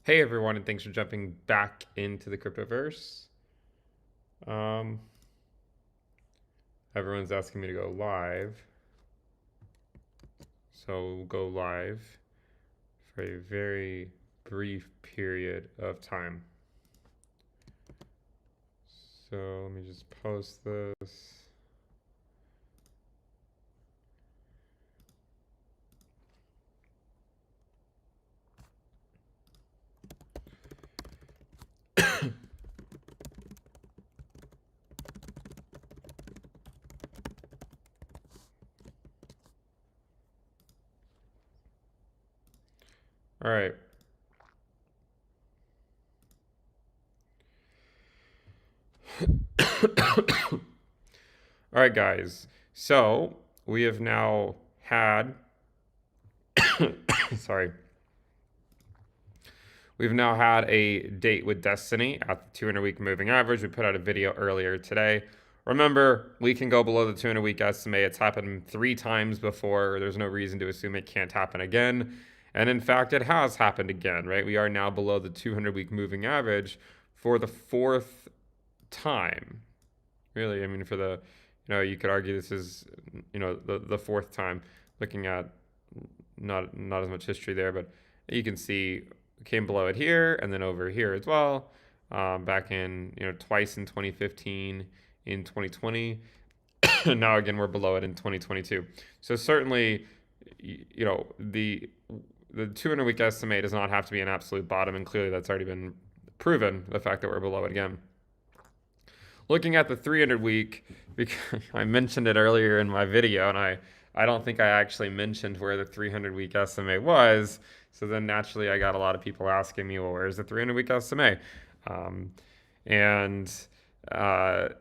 Hey everyone, and thanks for jumping back into the cryptoverse. Um, Everyone's asking me to go live, so we'll go live for a very brief period of time. So let me just post this. All right. All right, guys. So we have now had, sorry. We've now had a date with Destiny at the 200-week moving average. We put out a video earlier today. Remember, we can go below the 200-week SMA. It's happened 3 times before. There's no reason to assume it can't happen again. And in fact, it has happened again, right? We are now below the 200-week moving average for the 4th time. Really, I mean, for the, you could argue this is, the 4th time, looking at not as much history there, but you can see came below it here and then over here as well, back in, twice in 2015, in 2020. Now again, we're below it in 2022. So certainly, the 200-week SMA does not have to be an absolute bottom, and clearly that's already been proven, the fact that we're below it again. Looking at the 300-week, because I mentioned it earlier in my video, and I don't think I actually mentioned where the 300-week SMA was. So then naturally, I got a lot of people asking me, well, where's the 300-week SMA?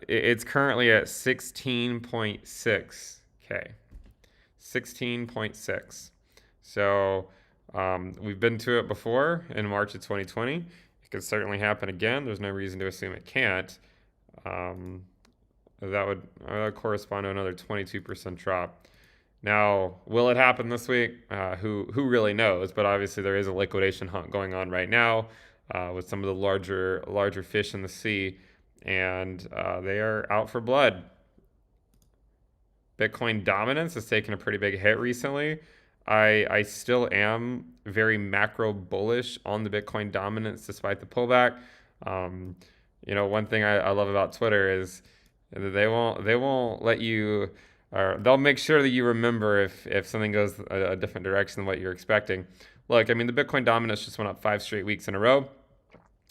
It's currently at 16.6K. 16.6. So we've been to it before in March of 2020. It could certainly happen again. There's no reason to assume it can't. That would correspond to another 22% drop. Now, will it happen this week? Who really knows? But obviously, there is a liquidation hunt going on right now with some of the larger fish in the sea, and they are out for blood. Bitcoin dominance has taken a pretty big hit recently. I still am very macro bullish on the Bitcoin dominance despite the pullback. One thing I love about Twitter is that they won't let you, or they'll make sure that you remember if something goes a different direction than what you're expecting. Look, I mean, the Bitcoin dominance just went up 5 straight weeks in a row.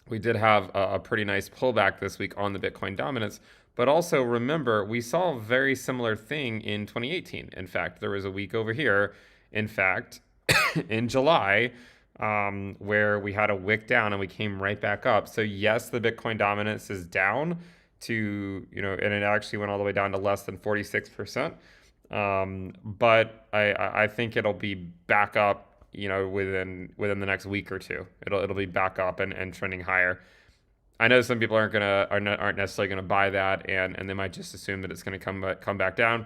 We did have a pretty nice pullback this week on the Bitcoin dominance, but also remember, we saw a very similar thing in 2018. In fact, there was a week over here, in fact, in July, where we had a wick down and we came right back up. So yes, the Bitcoin dominance is down to, and it actually went all the way down to less than 46%. But I think it'll be back up, within the next week or two. It'll be back up and trending higher. I know some people aren't necessarily gonna buy that, and they might just assume that it's gonna come back down.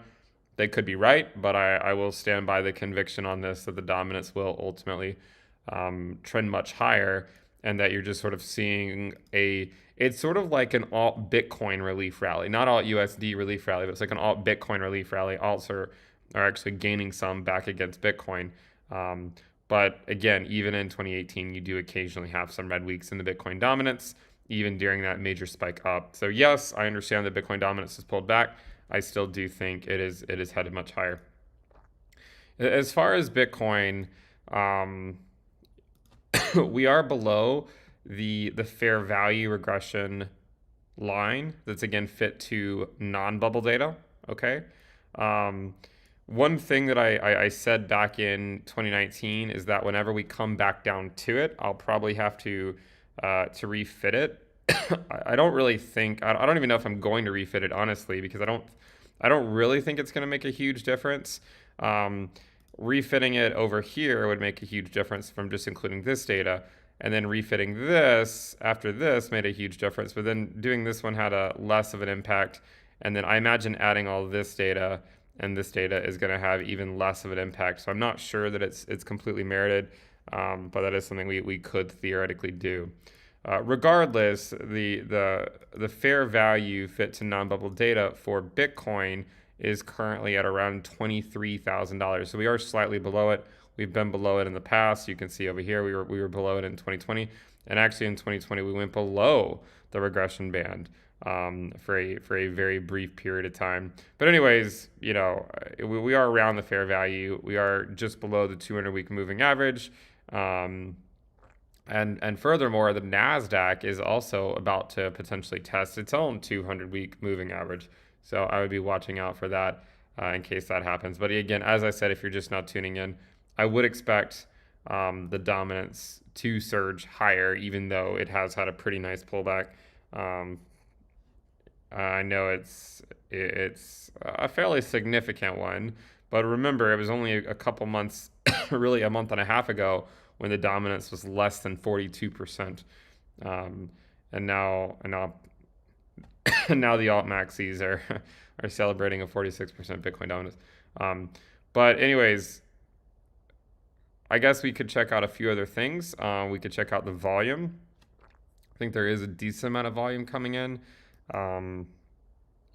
They could be right, but I will stand by the conviction on this that the dominance will ultimately trend much higher, and that you're just sort of seeing it's sort of like an alt Bitcoin relief rally, not alt USD relief rally, but it's like an alt Bitcoin relief rally. Alts are actually gaining some back against Bitcoin. But again, even in 2018, you do occasionally have some red weeks in the Bitcoin dominance, even during that major spike up. So yes, I understand that Bitcoin dominance has pulled back. I still do think it is headed much higher. As far as Bitcoin, we are below the fair value regression line that's again fit to non-bubble data. Okay. One thing that I said back in 2019 is that whenever we come back down to it, I'll probably have to refit it. I don't really think, I don't even know if I'm going to refit it, honestly, because I don't really think it's going to make a huge difference. Refitting it over here would make a huge difference from just including this data. And then refitting this after this made a huge difference. But then doing this one had a less of an impact. And then I imagine adding all this data and this data is going to have even less of an impact. So I'm not sure that it's completely merited. but that is something we could theoretically do. Regardless, the fair value fit to non-bubble data for Bitcoin is currently at around $23,000. So we are slightly below it. We've been below it in the past. You can see over here we were below it in 2020, and actually in 2020 we went below the regression band for a very brief period of time. But anyways, you know, we are around the fair value. We are just below the 200-week moving average. And furthermore, the NASDAQ is also about to potentially test its own 200-week moving average. So I would be watching out for that in case that happens. But again, as I said, if you're just not tuning in, I would expect the dominance to surge higher, even though it has had a pretty nice pullback. I know it's a fairly significant one, but remember, it was only a couple months, really a month and a half ago, when the dominance was less than 42%. And now now the alt maxis are celebrating a 46% Bitcoin dominance. But anyways, I guess we could check out a few other things. We could check out the volume. I think there is a decent amount of volume coming in.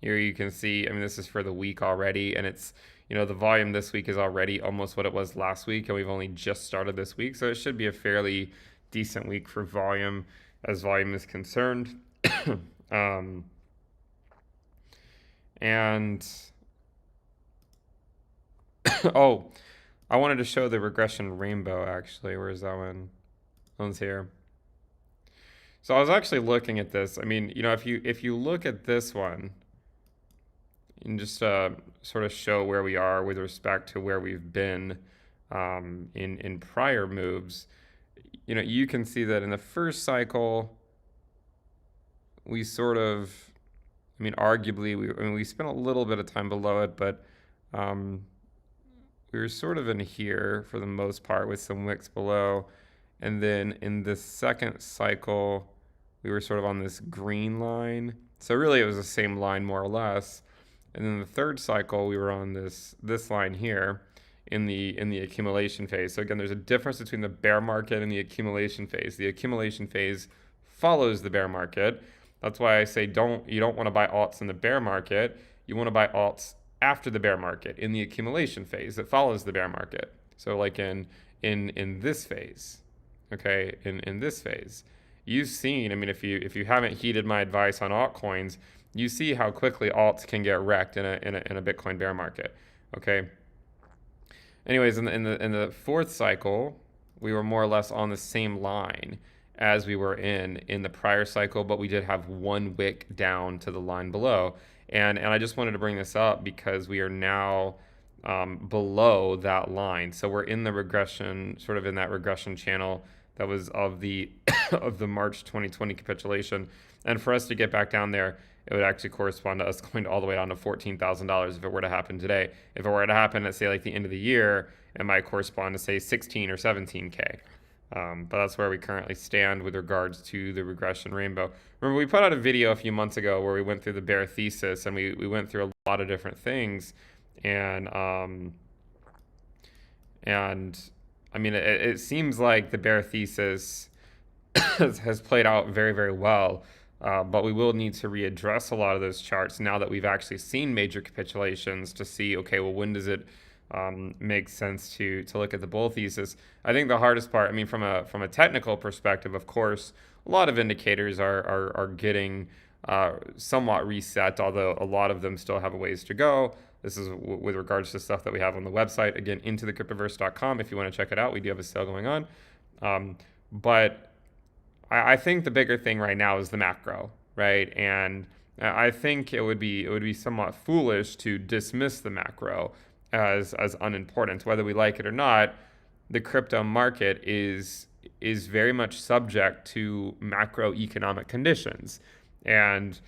Here you can see, I mean, this is for the week already, and it's, you know, the volume this week is already almost what it was last week, and we've only just started this week, so it should be a fairly decent week for volume as volume is concerned. And oh, I wanted to show the regression rainbow actually. Where's that one? That one's here. So I was actually looking at this. I mean, you know, if you look at this one and just sort of show where we are with respect to where we've been in prior moves, you know, you can see that in the first cycle, we sort of, I mean, arguably, we spent a little bit of time below it, but we were sort of in here for the most part with some wicks below. And then in the second cycle, we were sort of on this green line. So really it was the same line more or less. And then the third cycle, we were on this line here in the accumulation phase. So again, there's a difference between the bear market and the accumulation phase. The accumulation phase follows the bear market. That's why I say you don't want to buy alts in the bear market. You want to buy alts after the bear market in the accumulation phase that follows the bear market. So like in this phase, okay, in this phase, you've seen, I mean, if you haven't heeded my advice on altcoins, you see how quickly alts can get wrecked in a Bitcoin bear market, okay? Anyways, in the fourth cycle, we were more or less on the same line as we were in the prior cycle, but we did have one wick down to the line below. And I just wanted to bring this up because we are now below that line. So we're in the regression, sort of in that regression channel that was of the of the March 2020 capitulation. And for us to get back down there, it would actually correspond to us going all the way down to $14,000 if it were to happen today. If it were to happen at, say, like the end of the year, it might correspond to, say, 16 or 17K. But that's where we currently stand with regards to the regression rainbow. Remember, we put out a video a few months ago where we went through the bear thesis, and we went through a lot of different things. And I mean, it seems like the bear thesis has played out very, very well. But we will need to readdress a lot of those charts now that we've actually seen major capitulations to see, okay, well, when does it make sense to look at the bull thesis? I think the hardest part, I mean, from a technical perspective, of course, a lot of indicators are getting somewhat reset, although a lot of them still have a ways to go. This is with regards to stuff that we have on the website. Again, intothecryptoverse.com if you want to check it out. We do have a sale going on. But I think the bigger thing right now is the macro, right? And I think it would be somewhat foolish to dismiss the macro as unimportant, whether we like it or not. The crypto market is very much subject to macroeconomic conditions, and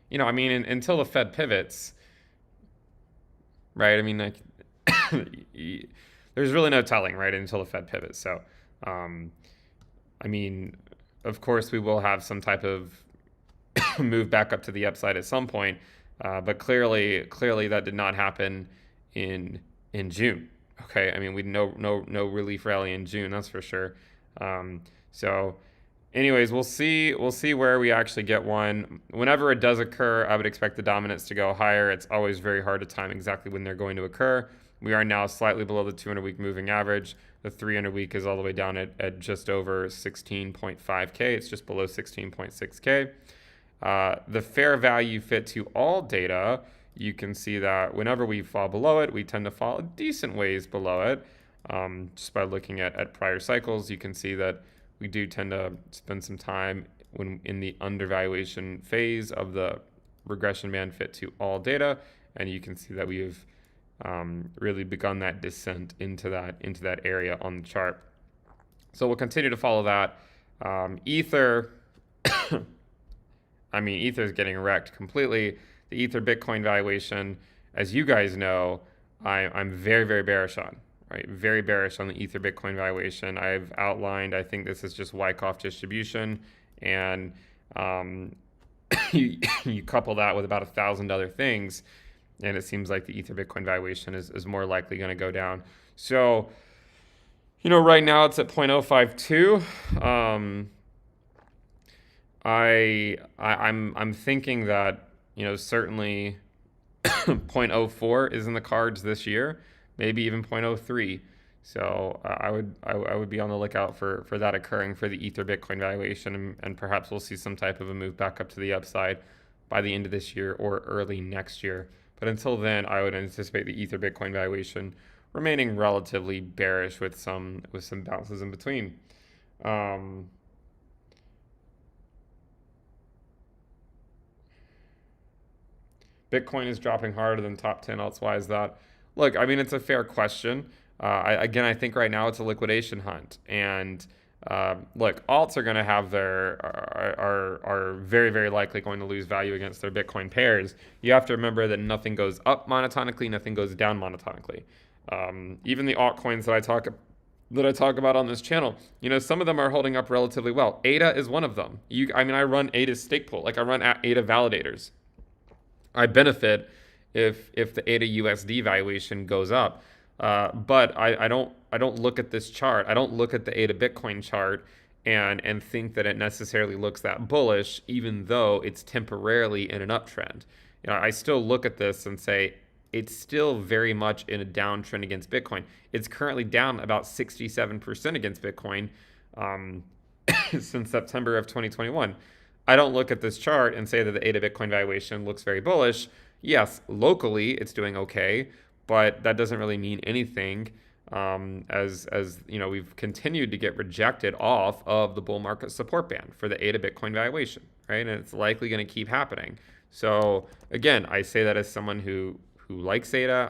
you know, I mean, until the Fed pivots, right? I mean, like, there's really no telling, right, until the Fed pivots. So, I mean, of course, we will have some type of move back up to the upside at some point, but clearly that did not happen in June. Okay, I mean we no relief rally in June, that's for sure. So anyways, we'll see where we actually get one. Whenever it does occur, I would expect the dominance to go higher. It's always very hard to time exactly when they're going to occur. We are now slightly below the 200-week moving average. The 300-week is all the way down at just over 16.5K. It's just below 16.6K. The fair value fit to all data, you can see that whenever we fall below it, we tend to fall a decent ways below it. Just by looking at prior cycles, you can see that we do tend to spend some time when in the undervaluation phase of the regression band fit to all data, and you can see that we've really begun that descent into that area on the chart. So we'll continue to follow that. Ether, I mean, Ether is getting wrecked completely. The Ether Bitcoin valuation, as you guys know, I'm very, very bearish on. Right, very bearish on the Ether Bitcoin valuation. I've outlined, I think this is just Wyckoff distribution, and you couple that with about 1,000 other things, and it seems like the Ether Bitcoin valuation is more likely going to go down. So, right now it's at 0.052. I'm thinking that certainly 0.04 is in the cards this year, maybe even 0.03. So I would be on the lookout for that occurring for the Ether Bitcoin valuation, and perhaps we'll see some type of a move back up to the upside by the end of this year or early next year. But until then, I would anticipate the Ether Bitcoin valuation remaining relatively bearish with some bounces in between. Bitcoin is dropping harder than top 10 alts. Why is that? Look, I mean, it's a fair question. I think right now it's a liquidation hunt. And look, alts are going to have are very, very likely going to lose value against their Bitcoin pairs. You have to remember that nothing goes up monotonically, nothing goes down monotonically. Even the altcoins that I talk about on this channel, some of them are holding up relatively well. ADA is one of them. I run ADA's stake pool. Like I run ADA validators. I benefit if the ADA USD valuation goes up, but I don't look at this chart. I don't look at the ADA Bitcoin chart and think that it necessarily looks that bullish, even though it's temporarily in an uptrend. I still look at this and say it's still very much in a downtrend against Bitcoin. It's currently down about 67% against Bitcoin since September of 2021. I don't look at this chart and say that the ADA Bitcoin valuation looks very bullish. Yes, locally it's doing okay, but that doesn't really mean anything as we've continued to get rejected off of the bull market support band for the ADA Bitcoin valuation, right? And it's likely going to keep happening. So again, I say that as someone who likes ADA.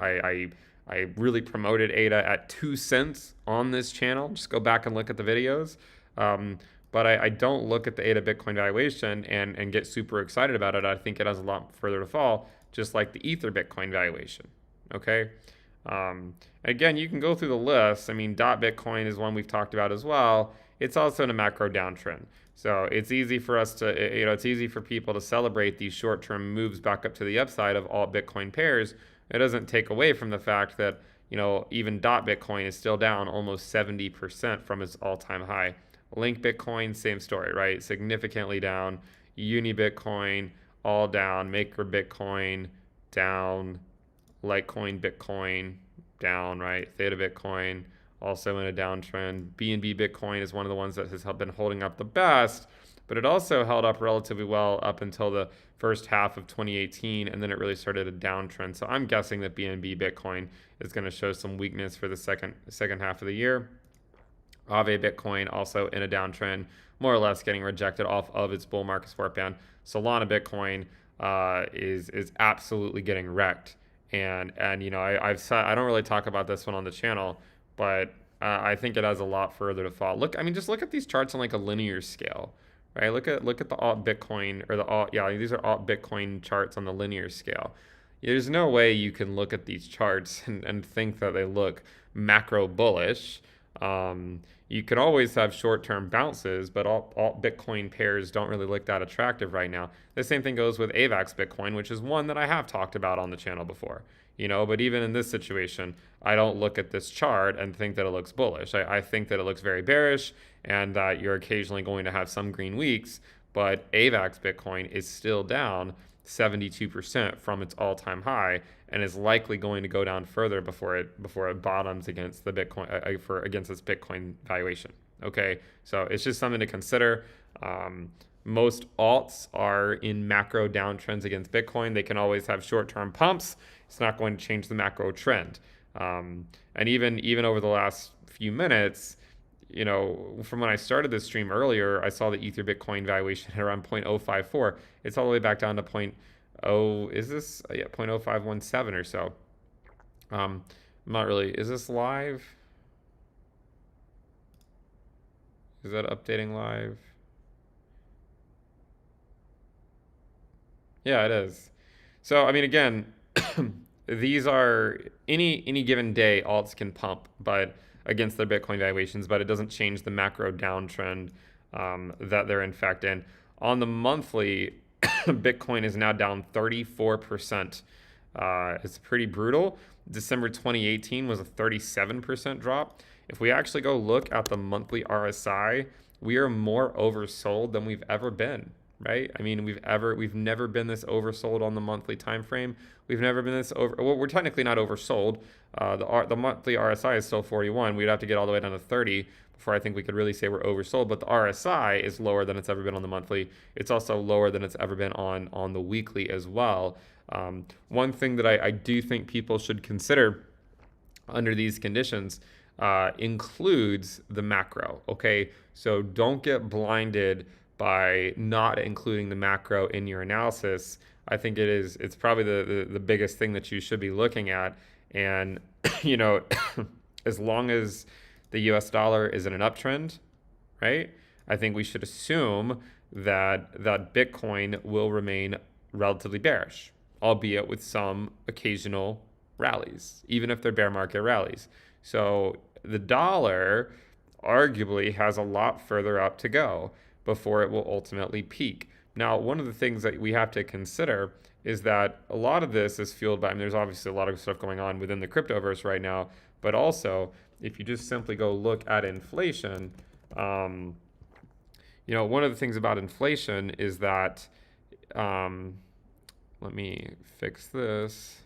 I really promoted ADA at 2 cents on this channel. Just go back and look at the videos. But I don't look at the ADA Bitcoin valuation and get super excited about it. I think it has a lot further to fall, just like the Ether Bitcoin valuation. Okay. Again, you can go through the list. I mean, Bitcoin is one we've talked about as well. It's also in a macro downtrend. So it's easy for us to, it's easy for people to celebrate these short-term moves back up to the upside of all Bitcoin pairs. It doesn't take away from the fact that, even Bitcoin is still down almost 70% from its all-time high. Link Bitcoin, same story, right? Significantly down. Uni Bitcoin, all down. Maker Bitcoin, down. Litecoin Bitcoin, down, right? Theta Bitcoin, also in a downtrend. BNB Bitcoin is one of the ones that has been holding up the best, but it also held up relatively well up until the first half of 2018, and then it really started a downtrend. So I'm guessing that BNB Bitcoin is going to show some weakness for the second half of the year. Aave Bitcoin also in a downtrend, more or less getting rejected off of its bull market support band. Solana Bitcoin is absolutely getting wrecked. And I've said I don't really talk about this one on the channel, but I think it has a lot further to fall. Just look at these charts on like a linear scale, right? Look at the alt Bitcoin these are alt Bitcoin charts on the linear scale. There's no way you can look at these charts and think that they look macro bullish. You can always have short-term bounces, but alt Bitcoin pairs don't really look that attractive right now. The same thing goes with AVAX Bitcoin, which is one that I have talked about on the channel before. you know, but even in this situation, I don't look at this chart and think that it looks bullish. I think that it looks very bearish and that you're occasionally going to have some green weeks, but AVAX Bitcoin is still down 72% from its all-time high and is likely going to go down further before it bottoms against the Bitcoin against its Bitcoin valuation. Okay, so it's just something to consider. Most alts are in macro downtrends against Bitcoin. They can always have short-term pumps. It's not going to change the macro trend. And even over the last few minutes, you know, from when I started this stream earlier, I saw the Ether Bitcoin valuation at around 0.054. It's all the way back down to 0.0517 or so. I'm not really, is this live? Is that updating live? Yeah, it is. So, I mean, again, these are any given day alts can pump, but against their Bitcoin valuations, but it doesn't change the macro downtrend that they're in fact in. On the monthly, Bitcoin is now down 34%. It's pretty brutal. December 2018 was a 37% drop. If we actually go look at the monthly RSI, we are more oversold than we've ever been. Right? I mean, we've never been this oversold on the monthly time frame. We've never been this well, we're technically not oversold. The monthly RSI is still 41. We'd have to get all the way down to 30 before I think we could really say we're oversold. But the RSI is lower than it's ever been on the monthly. It's also lower than it's ever been on the weekly as well. One thing that I do think people should consider under these conditions includes the macro. Okay, so don't get blinded by not including the macro in your analysis. I think it's probably the biggest thing that you should be looking at. And, you know, as long as the US dollar is in an uptrend, right, I think we should assume that Bitcoin will remain relatively bearish, albeit with some occasional rallies, even if they're bear market rallies. So the dollar arguably has a lot further up to go before it will ultimately peak. Now, one of the things that we have to consider is that a lot of this is fueled by, I mean, there's obviously a lot of stuff going on within the cryptoverse right now, but also if you just simply go look at inflation, you know, one of the things about inflation is that, let me fix this.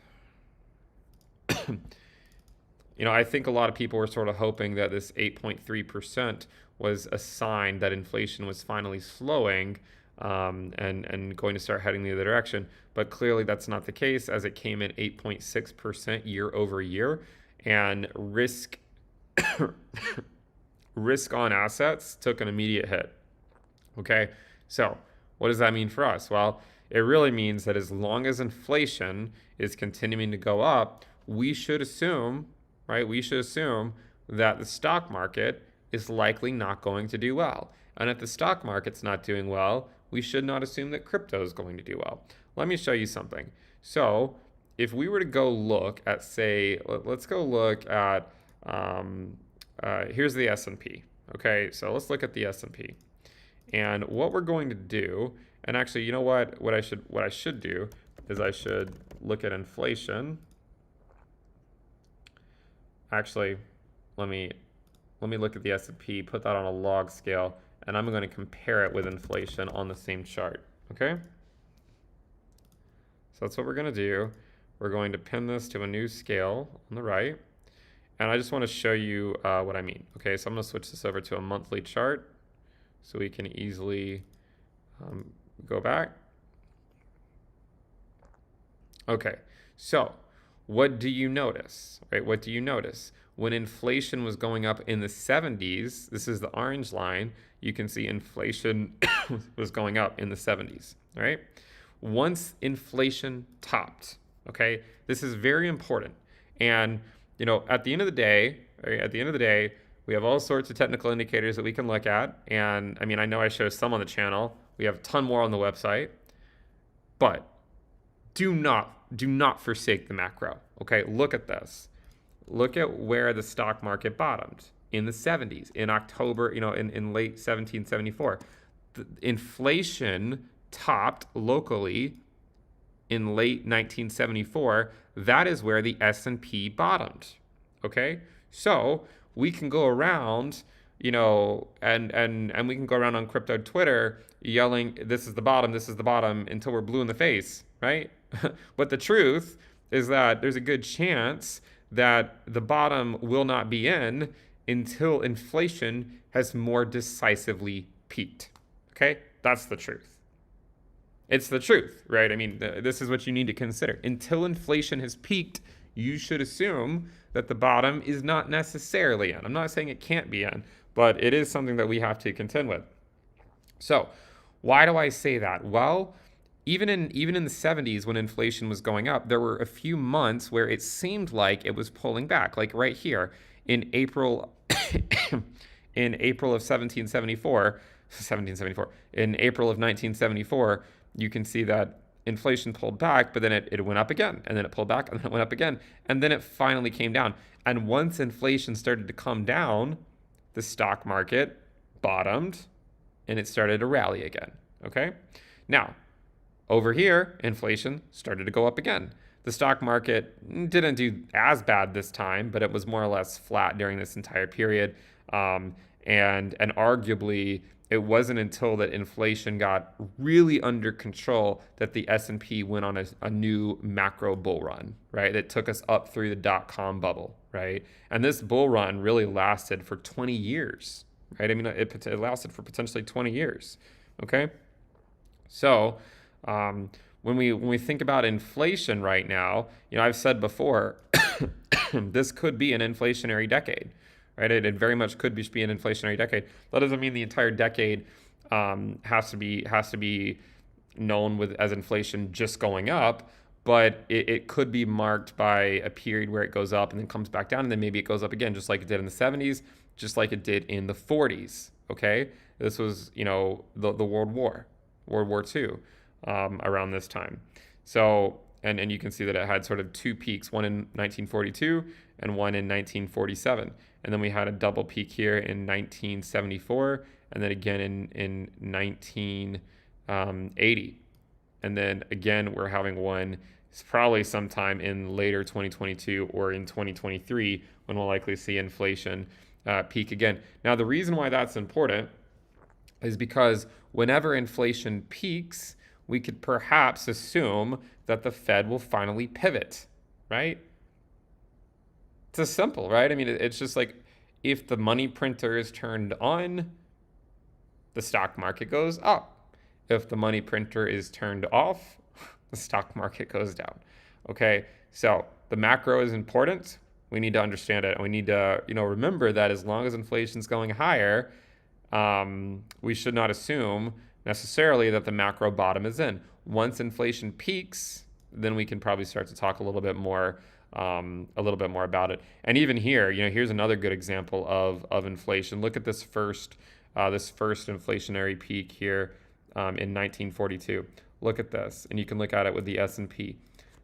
You know, I think a lot of people were sort of hoping that this 8.3% was a sign that inflation was finally slowing and going to start heading the other direction. But clearly that's not the case, as it came in 8.6% year over year. And risk on assets took an immediate hit. Okay, so what does that mean for us? Well, it really means that as long as inflation is continuing to go up, we should assume, right? We should assume that the stock market is likely not going to do well. And if the stock market's not doing well, we should not assume that crypto is going to do well. Let me show you something. So if we were to go look at, say, let's go look at, here's the S&P. Okay, so let's look at the S&P. And what we're going to do, and actually, you know what I should do is I should look at inflation. Actually, let me look at the S&P, put that on a log scale, and I'm going to compare it with inflation on the same chart. Okay? So that's what we're going to do. We're going to pin this to a new scale on the right. And I just want to show you what I mean. Okay, so I'm going to switch this over to a monthly chart so we can easily go back. Okay, so what do you notice? Right? What do you notice? When inflation was going up in the 70s, this is the orange line, you can see inflation was going up in the 70s, right? Once inflation topped, okay, this is very important. And, you know, at the end of the day, right, we have all sorts of technical indicators that we can look at. And I mean, I know I show some on the channel. We have a ton more on the website. But do not forsake the macro, okay? Look at this. Look at where the stock market bottomed in the 70s, in October, you know, in late 1774. The inflation topped locally in late 1974, that is where the S&P bottomed. Okay? So we can go around, and we can go around on crypto Twitter yelling, this is the bottom, until we're blue in the face, right? But the truth is that there's a good chance that the bottom will not be in until inflation has more decisively peaked. Okay? That's the truth. It's the truth, right? I mean, this is what you need to consider. Until inflation has peaked, you should assume that the bottom is not necessarily in. I'm not saying it can't be in, but it is something that we have to contend with. So, why do I say that? Well, even in the 70s when inflation was going up, there were a few months where it seemed like it was pulling back, like right here in April in April of 1774, in April of 1974, you can see that inflation pulled back, but then it went up again, and then it pulled back, and then it went up again, and then it finally came down. And once inflation started to come down, the stock market bottomed, and it started to rally again, okay? Now, over here, inflation started to go up again. The stock market didn't do as bad this time, but it was more or less flat during this entire period. And arguably, it wasn't until that inflation got really under control that the S&P went on a new macro bull run, right? That took us up through the dot-com bubble, right? And this bull run really lasted for 20 years, right? I mean, it lasted for potentially 20 years, okay? So when we think about inflation right now, I've said before, this could be an inflationary decade, right? It very much could be an inflationary decade. That doesn't mean the entire decade has to be known as inflation just going up, but it could be marked by a period where it goes up and then comes back down, and then maybe it goes up again, just like it did in the 70s, just like it did in the 40s. Okay, this was the World War II around this time. So and you can see that it had sort of two peaks, one in 1942 and one in 1947. And then we had a double peak here in 1974, and then again in 1980. And then again, we're having one probably sometime in later 2022 or in 2023 when we'll likely see inflation peak again. Now, the reason why that's important is because whenever inflation peaks, we could perhaps assume that the Fed will finally pivot, right? It's as simple, right? I mean, it's just like if the money printer is turned on, the stock market goes up. If the money printer is turned off, the stock market goes down. Okay, so the macro is important. We need to understand it, and we need to, remember that as long as inflation's going higher, we should not assume necessarily that the macro bottom is in. Once inflation peaks, then we can probably start to talk a little bit more about it. And even here, here's another good example of inflation. Look at this first inflationary peak here in 1942. Look at this, and you can look at it with the S&P.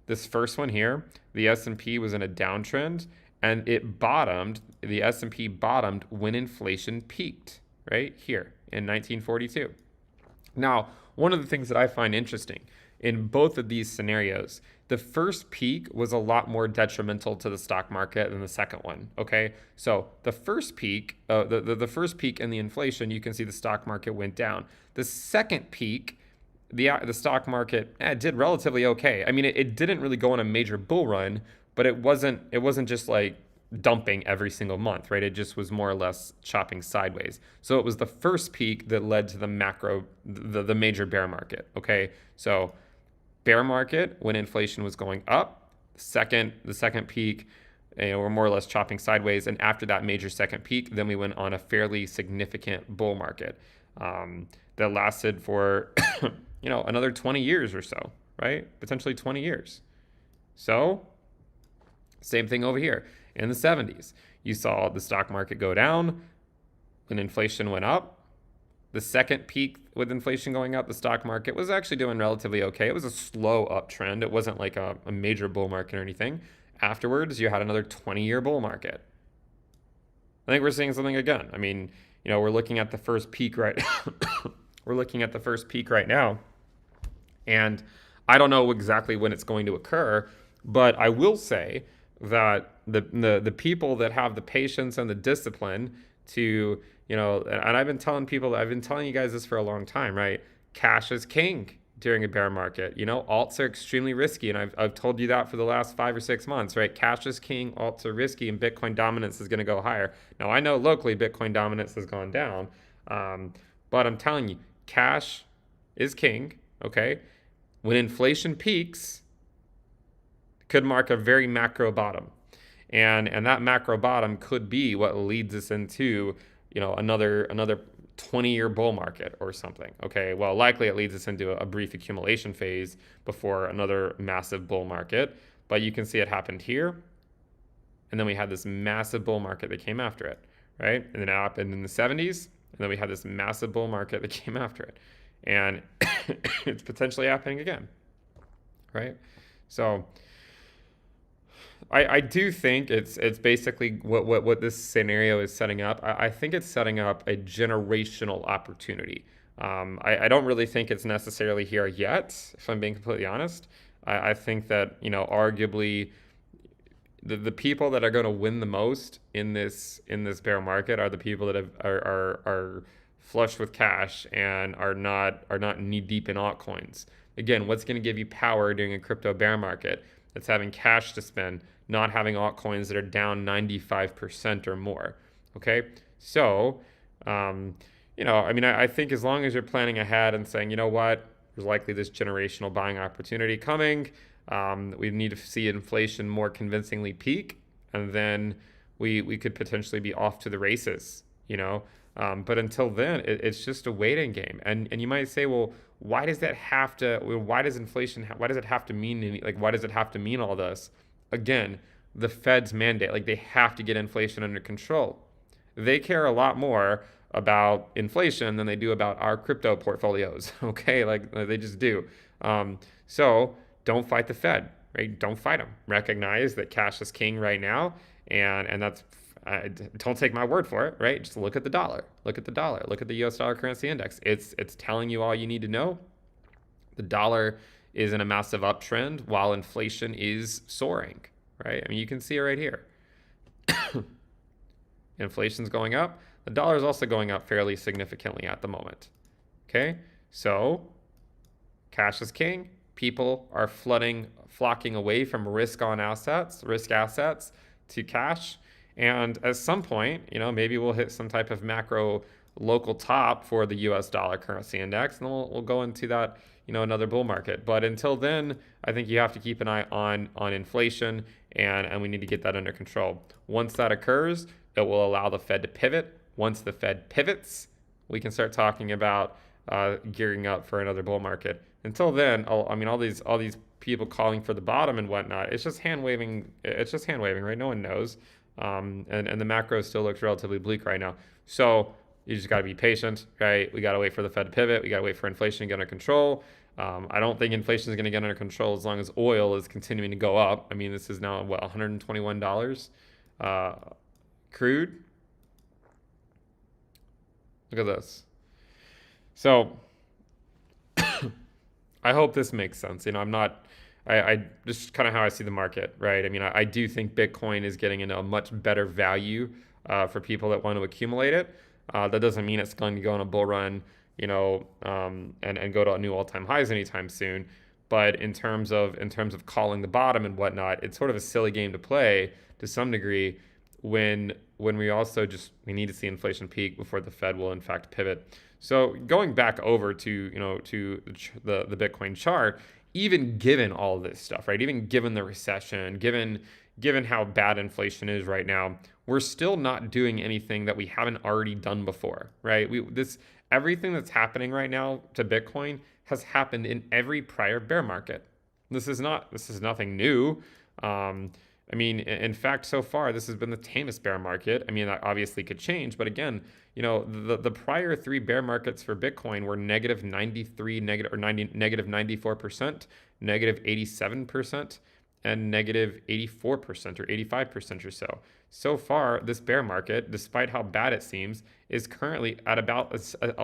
This first one here, the S&P was in a downtrend, and it bottomed. The S&P bottomed when inflation peaked, right here in 1942. Now, one of the things that I find interesting in both of these scenarios, the first peak was a lot more detrimental to the stock market than the second one. Okay, so the first peak, the first peak in the inflation, you can see the stock market went down. The second peak, the stock market did relatively okay. I mean, it didn't really go on a major bull run, but it wasn't just like dumping every single month, right? It just was more or less chopping sideways. So it was the first peak that led to the major bear market. Okay, so bear market when inflation was going up. The second peak, we're more or less chopping sideways, and after that major second peak, then we went on a fairly significant bull market that lasted for another 20 years or so, right? Potentially 20 years. So same thing over here. In the 70s, you saw the stock market go down when inflation went up. The second peak with inflation going up, the stock market was actually doing relatively okay. It was a slow uptrend. It wasn't like a major bull market or anything. Afterwards, you had another 20-year bull market. I think we're seeing something again. I mean, we're looking at the first peak right. We're looking at the first peak right now, and I don't know exactly when it's going to occur, but I will say that the people that have the patience and the discipline to, and I've been telling people, I've been telling you guys this for a long time, right? Cash is king during a bear market. Alts are extremely risky, and I've told you that for the last 5 or 6 months, right? Cash is king, alts are risky, and Bitcoin dominance is going to go higher. Now, I know locally Bitcoin dominance has gone down, but I'm telling you, cash is king, okay? When inflation peaks, could mark a very macro bottom. And that macro bottom could be what leads us into, another 20-year bull market or something. Okay, well, likely it leads us into a brief accumulation phase before another massive bull market. But you can see it happened here. And then we had this massive bull market that came after it, right? And then it happened in the 70s. And then we had this massive bull market that came after it. And it's potentially happening again, right? So I do think it's basically what this scenario is setting up. I think it's setting up a generational opportunity. I don't really think it's necessarily here yet, if I'm being completely honest. I think that, arguably the people that are going to win the most in this bear market are the people that are flush with cash and are not knee deep in altcoins. Again, what's going to give you power during a crypto bear market? It's having cash to spend, not having altcoins that are down 95% or more. Okay, so I think as long as you're planning ahead and saying, what, there's likely this generational buying opportunity coming. We need to see inflation more convincingly peak, and then we could potentially be off to the races. But until then, it's just a waiting game. And you might say, well, why does that have to? Why does inflation? Why does it have to mean why does it have to mean all this? Again, the Fed's mandate, they have to get inflation under control. They care a lot more about inflation than they do about our crypto portfolios. Okay, they just do. So don't fight the Fed, right? Don't fight them. Recognize that cash is king right now, and that's. Don't take my word for it, right? Just look at the dollar. Look at the dollar. Look at the U.S. dollar currency index. It's telling you all you need to know. The dollar is in a massive uptrend while inflation is soaring, right? I mean, you can see it right here. Inflation's going up. The dollar is also going up fairly significantly at the moment. Okay, so cash is king. People are flocking away from risk assets to cash. And at some point, maybe we'll hit some type of macro local top for the U.S. dollar currency index, and then we'll go into that, another bull market. But until then, I think you have to keep an eye on inflation, and we need to get that under control. Once that occurs, it will allow the Fed to pivot. Once the Fed pivots, we can start talking about gearing up for another bull market. Until then, all these people calling for the bottom and whatnot, it's just hand waving. It's just hand waving, right? No one knows. And the macro still looks relatively bleak right now. So you just got to be patient, right? We got to wait for the Fed to pivot. We got to wait for inflation to get under control. I don't think inflation is going to get under control as long as oil is continuing to go up. I mean, this is now, $121 crude? Look at this. So I hope this makes sense. I just kind of how I see the market, right? I mean, I do think Bitcoin is getting into a much better value for people that want to accumulate it. That doesn't mean it's going to go on a bull run, and go to new all-time highs anytime soon. But in terms of calling the bottom and whatnot, it's sort of a silly game to play to some degree when we also we need to see inflation peak before the Fed will in fact pivot. So going back over to the Bitcoin chart. Even given all this stuff, right? Even given the recession, given how bad inflation is right now, we're still not doing anything that we haven't already done before, right? Everything that's happening right now to Bitcoin has happened in every prior bear market. This is nothing new. In fact, so far this has been the tamest bear market. I mean, that obviously could change, but again, the prior three bear markets for Bitcoin were negative 93, negative 94%, negative 87%, and negative 84% or 85% or so. So far, this bear market, despite how bad it seems, is currently at about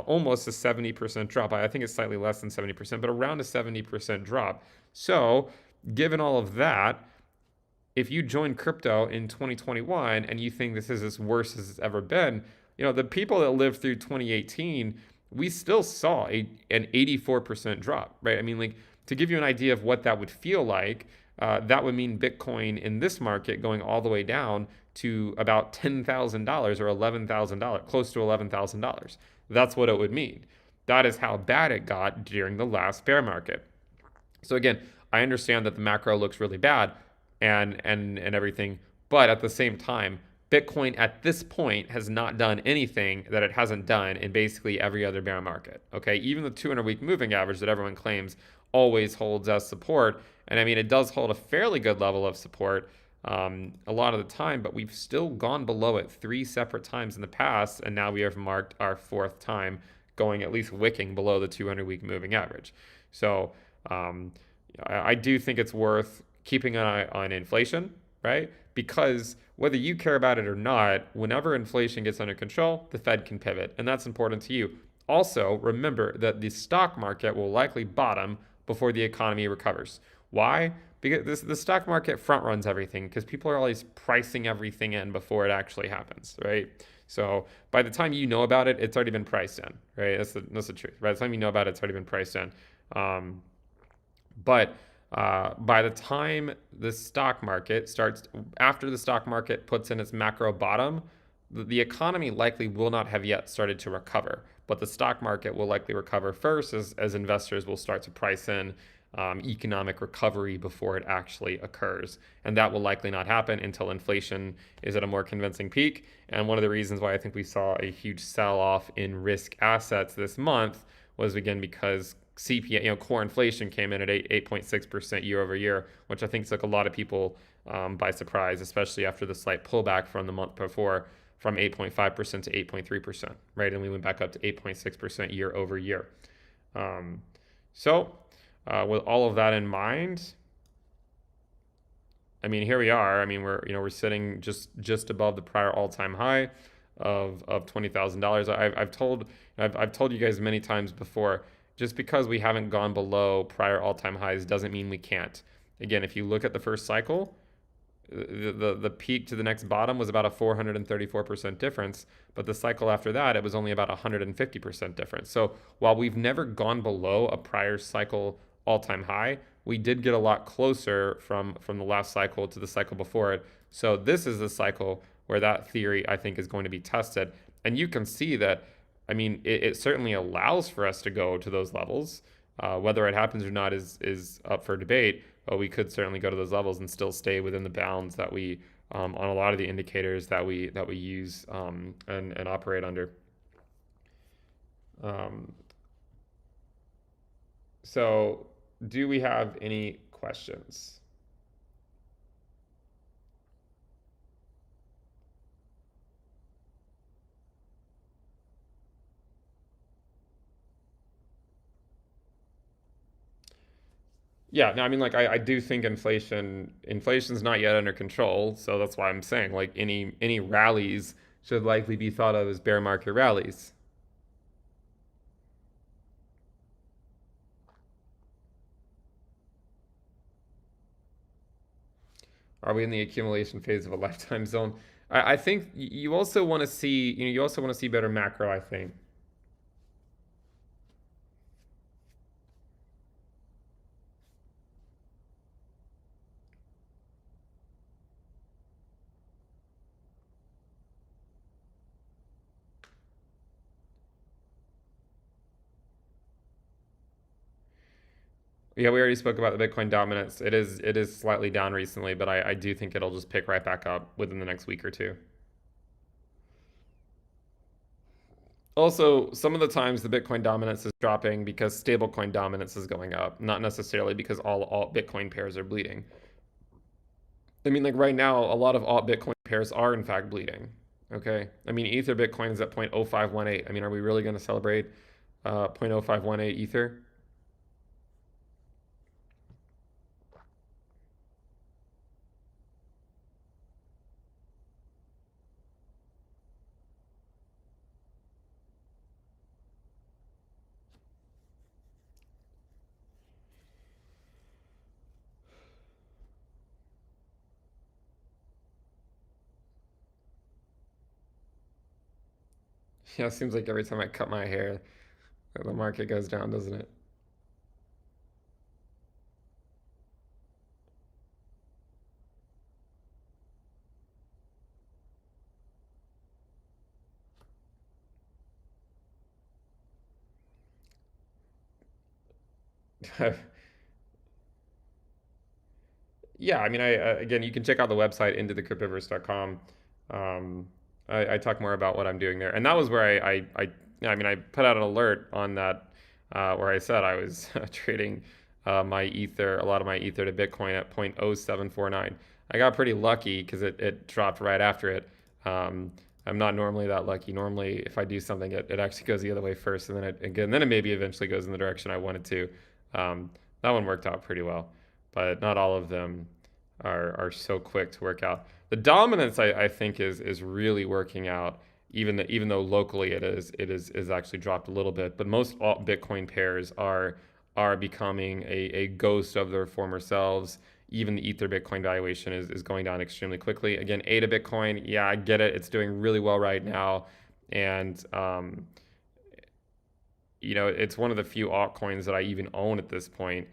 almost a 70% drop. I think it's slightly less than 70%, but around a 70% drop. So, given all of that, if you join crypto in 2021 and you think this is as worse as it's ever been, the people that lived through 2018, we still saw an 84% drop, right? I mean, like, to give you an idea of what that would feel like, that would mean Bitcoin in this market going all the way down to about $10,000 or $11,000, close to $11,000. That's what it would mean. That is how bad it got during the last bear market. So again, I understand that the macro looks really bad and everything, but at the same time, Bitcoin at this point has not done anything that it hasn't done in basically every other bear market. Okay, even the 200-week moving average that everyone claims always holds as support, and I mean it does hold a fairly good level of support a lot of the time, but we've still gone below it 3 separate times in the past, and now we have marked our 4th time going at least wicking below the 200-week moving average. So um, I do think it's worth keeping an eye on inflation, right? Because whether you care about it or not, whenever inflation gets under control, the Fed can pivot, and that's important to you. Also, remember that the stock market will likely bottom before the economy recovers. Why? Because the stock market front runs everything because people are always pricing everything in before it actually happens, right? So by the time you know about it, it's already been priced in, right? That's the truth. By the time you know about it, it's already been priced in. But by the time the stock market starts, after the stock market puts in its macro bottom, the economy likely will not have yet started to recover. But the stock market will likely recover first as investors will start to price in economic recovery before it actually occurs. And that will likely not happen until inflation is at a more convincing peak. And one of the reasons why I think we saw a huge sell off in risk assets this month was again because CPI, core inflation came in at 8.6% year over year, which I think took a lot of people by surprise, especially after the slight pullback from the month before from 8.5% to 8.3%, right? And we went back up to 8.6% year over year. So with all of that in mind, I mean, here we are. I mean, we're sitting just above the prior all-time high of $20,000. I've told you guys many times before, just because we haven't gone below prior all-time highs doesn't mean we can't. Again, if you look at the first cycle, the peak to the next bottom was about a 434% difference, but the cycle after that, it was only about 150% difference. So while we've never gone below a prior cycle all-time high, we did get a lot closer from the last cycle to the cycle before it. So this is the cycle where that theory, I think, is going to be tested. And you can see that, I mean, it certainly allows for us to go to those levels. Whether it happens or not is up for debate, but we could certainly go to those levels and still stay within the bounds that we, on a lot of the indicators that we use and operate under. So do we have any questions? Yeah, no, I mean, like, I do think inflation's not yet under control, so that's why I'm saying, like, any rallies should likely be thought of as bear market rallies. Are we in the accumulation phase of a lifetime zone? I think you also want to see, you also want to see better macro, I think. Yeah, we already spoke about the Bitcoin dominance. It is slightly down recently, but I do think it'll just pick right back up within the next week or two. Also, some of the times the Bitcoin dominance is dropping because stablecoin dominance is going up, not necessarily because all alt Bitcoin pairs are bleeding. I mean, like right now, a lot of alt Bitcoin pairs are in fact bleeding. Okay. I mean, Ether Bitcoin is at 0.0518. I mean, are we really going to celebrate 0.0518 Ether? Yeah, it seems like every time I cut my hair, the market goes down, doesn't it? Yeah, I mean, again, you can check out the website intothecryptoverse.com. I talk more about what I'm doing there, and that was where I mean, I put out an alert on that where I said I was trading my ether, a lot of my ether to Bitcoin at 0.0749. I got pretty lucky because it dropped right after it. I'm not normally that lucky. Normally, if I do something, it actually goes the other way first, and then it maybe eventually goes in the direction I wanted to. That one worked out pretty well, but not all of them are so quick to work out. The dominance I think is really working out, even though locally it is actually dropped a little bit. But most alt Bitcoin pairs are becoming a ghost of their former selves. Even the Ether Bitcoin valuation is going down extremely quickly. Again, ADA Bitcoin, yeah, I get it. It's doing really well right now. And it's one of the few altcoins that I even own at this point,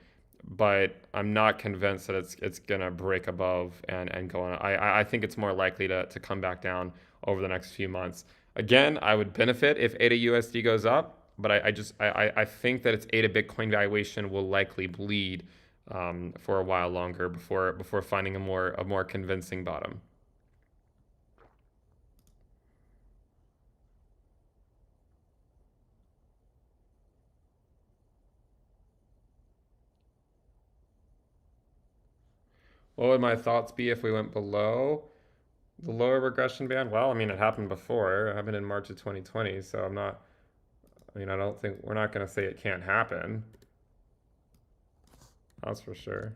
but I'm not convinced that it's gonna break above and go on. I think it's more likely to come back down over the next few months. Again, I would benefit if ADA USD goes up, but I think that its ADA Bitcoin valuation will likely bleed for a while longer before finding a more convincing bottom. What would my thoughts be if we went below the lower regression band? Well, I mean, it happened before. It happened in March of 2020, so I don't think we're not going to say it can't happen. That's for sure.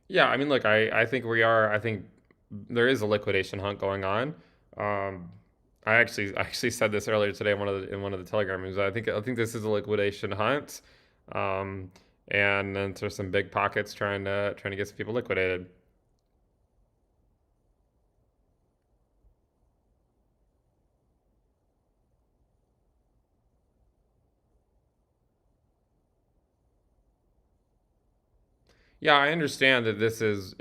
Yeah, I mean, look, I think I think there is a liquidation hunt going on. Um, I actually said this earlier today in one of the Telegram rooms. I think this is a liquidation hunt, um, and then there's some big pockets trying to get some people liquidated. Yeah, I understand that this is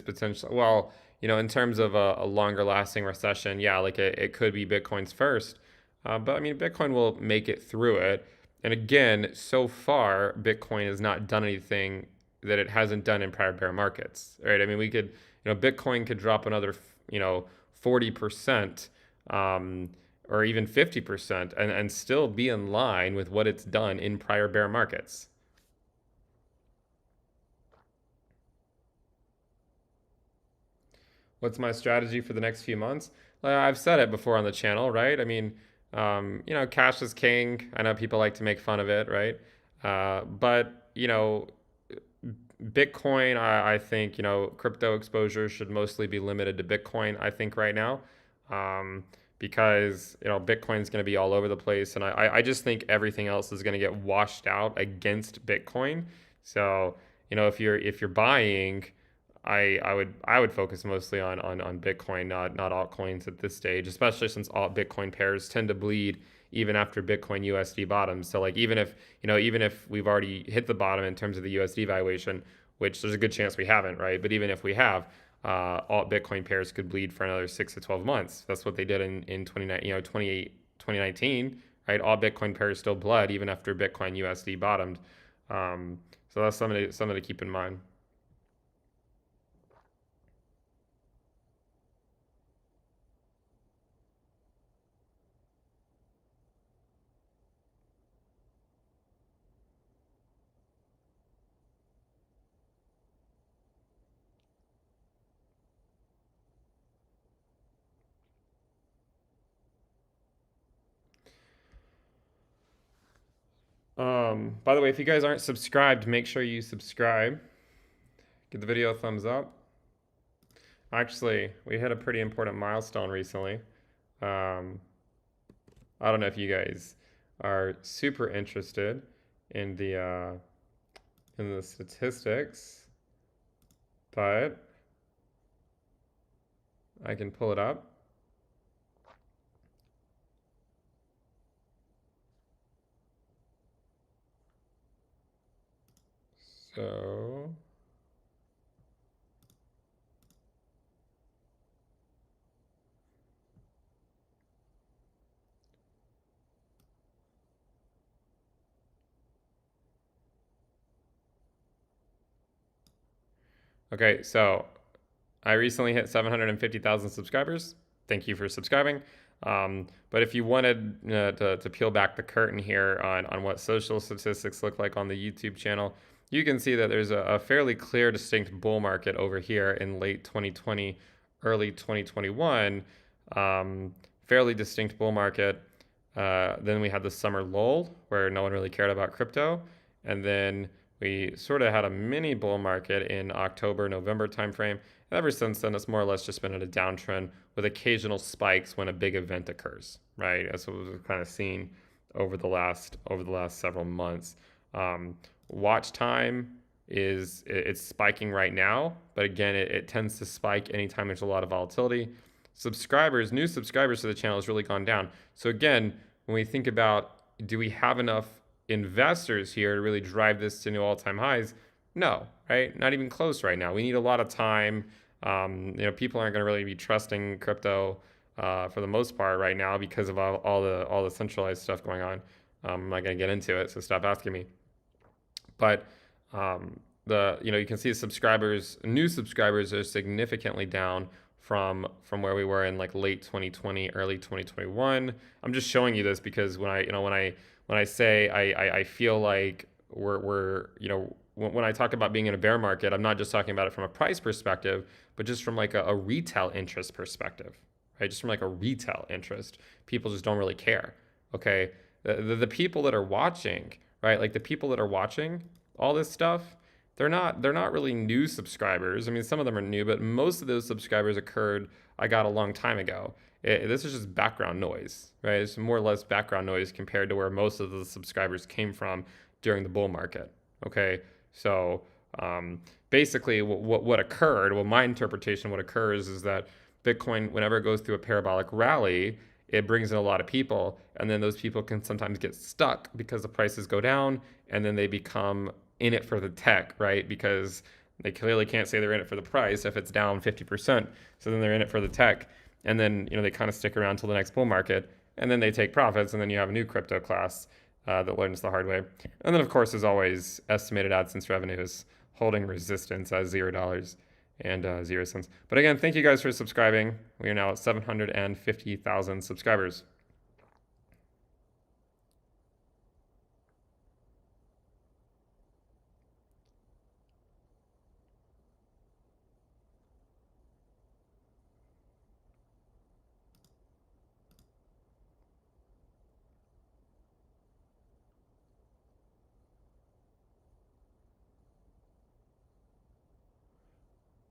potential. Well, in terms of a longer lasting recession, yeah, like it could be Bitcoin's first, but I mean, Bitcoin will make it through it. And again, so far, Bitcoin has not done anything that it hasn't done in prior bear markets, right? I mean, Bitcoin could drop another, 40%, or even 50%, and still be in line with what it's done in prior bear markets. What's my strategy for the next few months? I've said it before on the channel, right? I mean, cash is king. I know people like to make fun of it, right? But Bitcoin, I think, crypto exposure should mostly be limited to Bitcoin, I think, right now. Um, because, Bitcoin's going to be all over the place. And I just think everything else is going to get washed out against Bitcoin. So, if you're buying, I would focus mostly on Bitcoin, not altcoins at this stage, especially since all Bitcoin pairs tend to bleed even after Bitcoin USD bottoms. So like even if we've already hit the bottom in terms of the USD valuation, which there's a good chance we haven't, right? But even if we have, alt Bitcoin pairs could bleed for another 6 to 12 months. That's what they did in 2019, right? All Bitcoin pairs still bled even after Bitcoin USD bottomed. So that's something to keep in mind. By the way, if you guys aren't subscribed, make sure you subscribe. Give the video a thumbs up. Actually, we hit a pretty important milestone recently. Um, I don't know if you guys are super interested in the statistics, but I can pull it up. So, okay, so I recently hit 750,000 subscribers. Thank you for subscribing. But if you wanted to peel back the curtain here on what social statistics look like on the YouTube channel, you can see that there's a fairly clear, distinct bull market over here in late 2020, early 2021. Fairly distinct bull market. Then we had the summer lull where no one really cared about crypto. And then we sort of had a mini bull market in October, November timeframe. Ever since then, it's more or less just been in a downtrend with occasional spikes when a big event occurs, right? That's what we've kind of seen over the last several months. Watch time it's spiking right now, but again, it tends to spike anytime there's a lot of volatility. New subscribers to the channel has really gone down. So again, when we think about, do we have enough investors here to really drive this to new all-time highs? No, right? Not even close right now. We need a lot of time. People aren't going to really be trusting crypto for the most part right now because of all the centralized stuff going on. I'm not going to get into it, so stop asking me. But you can see new subscribers are significantly down from where we were in like late 2020, early 2021. I'm just showing you this because when I say I feel like when I talk about being in a bear market, I'm not just talking about it from a price perspective, but just from like a retail interest perspective, right? Just from like a retail interest, people just don't really care. Okay, the people that are watching, right? Like the people that are watching all this stuff, they're not really new subscribers. I mean, some of them are new, but most of those subscribers I got a long time ago. This is just background noise, right? It's more or less background noise compared to where most of the subscribers came from during the bull market. Okay, so basically, what occurred? Well, my interpretation, what occurs is that Bitcoin, whenever it goes through a parabolic rally, it brings in a lot of people, and then those people can sometimes get stuck because the prices go down, and then they become in it for the tech, right? Because they clearly can't say they're in it for the price if it's down 50%. So then they're in it for the tech. And then, they kind of stick around till the next bull market. And then they take profits. And then you have a new crypto class that learns the hard way. And then, of course, as always, estimated AdSense revenue is holding resistance at $0 and 0 cents. But again, thank you guys for subscribing. We are now at 750,000 subscribers.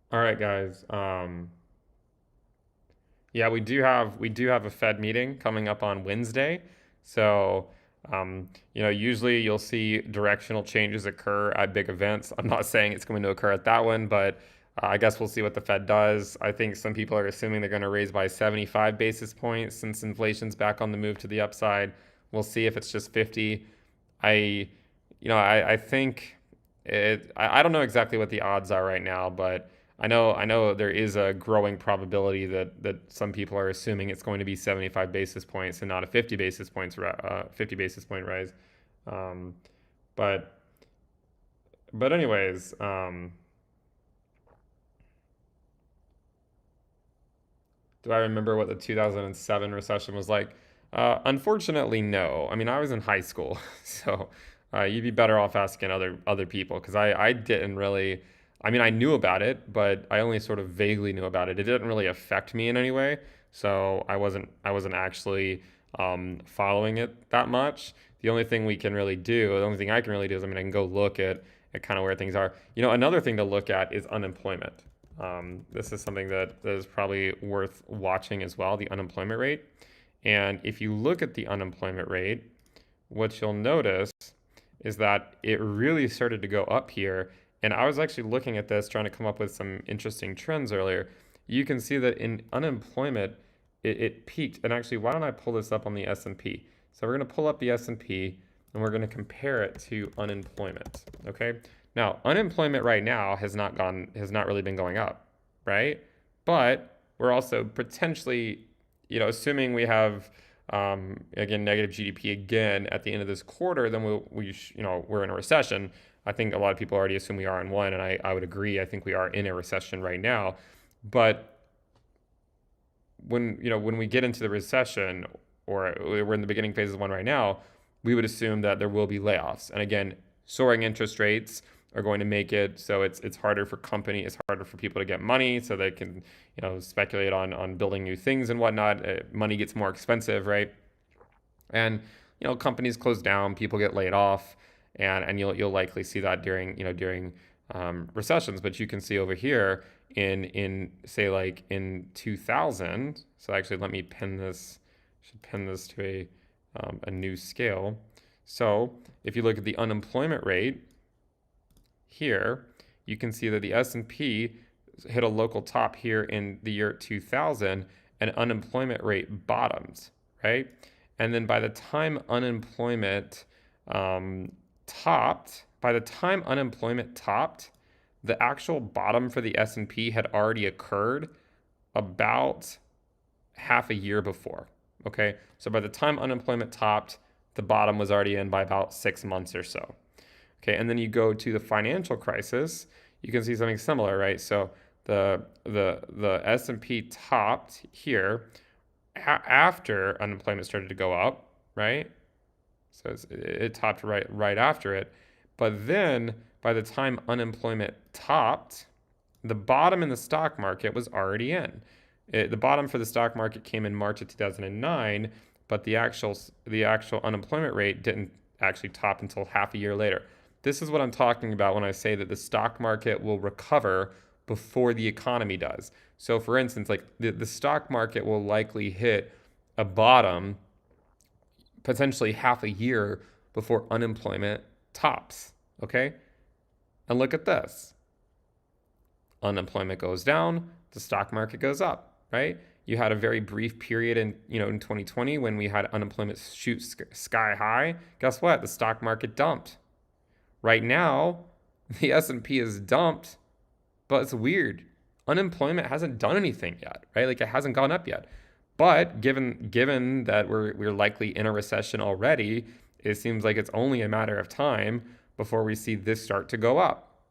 All right, guys. Yeah, we do have a Fed meeting coming up on Wednesday. So, usually you'll see directional changes occur at big events. I'm not saying it's going to occur at that one, but I guess we'll see what the Fed does. I think some people are assuming they're going to raise by 75 basis points since inflation's back on the move to the upside. We'll see if it's just 50. I, I think I don't know exactly what the odds are right now, but I know there is a growing probability that some people are assuming it's going to be 75 basis points and not a 50 basis point rise. Um, but anyways, do I remember what the 2007 recession was like? Unfortunately, no. I mean, I was in high school, so you'd be better off asking other people because I didn't really. I mean, I knew about it, but I only sort of vaguely knew about it. It didn't really affect me in any way, so I wasn't actually following it that much. The only thing I can really do is, I mean, I can go look at kind of where things are. Another thing to look at is unemployment. This is something that is probably worth watching as well, the unemployment rate. And if you look at the unemployment rate, what you'll notice is that it really started to go up here. And I was actually looking at this, trying to come up with some interesting trends earlier. You can see that in unemployment, it peaked. And actually, why don't I pull this up on the S&P? So we're going to pull up the S&P and we're going to compare it to unemployment. Okay. Now, unemployment right now has not really been going up, right? But we're also potentially, assuming we have again negative GDP again at the end of this quarter, then we're in a recession. I think a lot of people already assume we are in one, and I would agree. I think we are in a recession right now. But when we get into the recession, or we're in the beginning phase of one right now, we would assume that there will be layoffs. And again, soaring interest rates are going to make it so it's harder for it's harder for people to get money, so they can speculate on building new things and whatnot. Money gets more expensive, right? And companies close down, people get laid off, and you'll likely see that during recessions. But you can see over here in say like in 2000. So actually, let me pin this. Should pin this to a new scale. So if you look at the unemployment rate here, you can see that the S&P hit a local top here in the year 2000, and unemployment rate bottomed, right? And then by the time unemployment topped, the actual bottom for the S&P had already occurred about half a year before. Okay, so by the time unemployment topped, the bottom was already in by about 6 months or so. Okay, and then you go to the financial crisis, you can see something similar, right? So the S&P topped here after unemployment started to go up, right? So it topped right after it. But then by the time unemployment topped, the bottom in the stock market was already in. The bottom for the stock market came in March of 2009, but the actual unemployment rate didn't actually top until half a year later. This is what I'm talking about when I say that the stock market will recover before the economy does. So for instance, like the stock market will likely hit a bottom potentially half a year before unemployment tops, okay? And look at this. Unemployment goes down, the stock market goes up, right? You had a very brief period in 2020 when we had unemployment shoot sky high. Guess what? The stock market dumped. Right now, the S&P is dumped, but it's weird. Unemployment hasn't done anything yet, right? Like it hasn't gone up yet. But given that we're likely in a recession already, it seems like it's only a matter of time before we see this start to go up.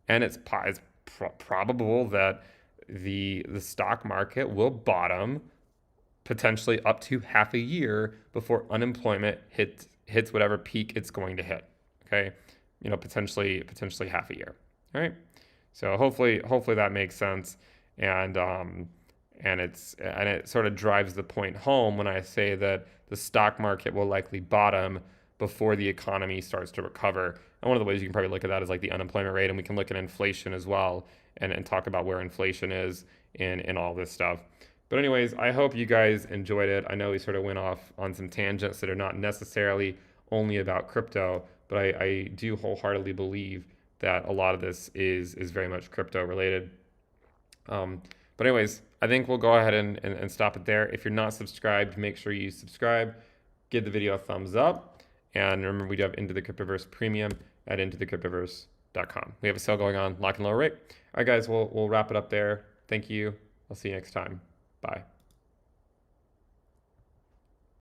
And it's probable that the stock market will bottom potentially up to half a year before unemployment hits whatever peak it's going to hit. Okay, potentially half a year. All right. So hopefully that makes sense, and it sort of drives the point home when I say that the stock market will likely bottom before the economy starts to recover. And one of the ways you can probably look at that is like the unemployment rate, and we can look at inflation as well and talk about where inflation is in all this stuff. But anyways, I hope you guys enjoyed it. I know we sort of went off on some tangents that are not necessarily only about crypto, but I do wholeheartedly believe that a lot of this is very much crypto related. But anyways, I think we'll go ahead and stop it there. If you're not subscribed, make sure you subscribe, give the video a thumbs up, and remember we do have Into the Cryptoverse Premium at intothecryptoverse.com. We have a sale going on, lock and lower rate. All right, guys, we'll wrap it up there. Thank you. I'll see you next time. Bye.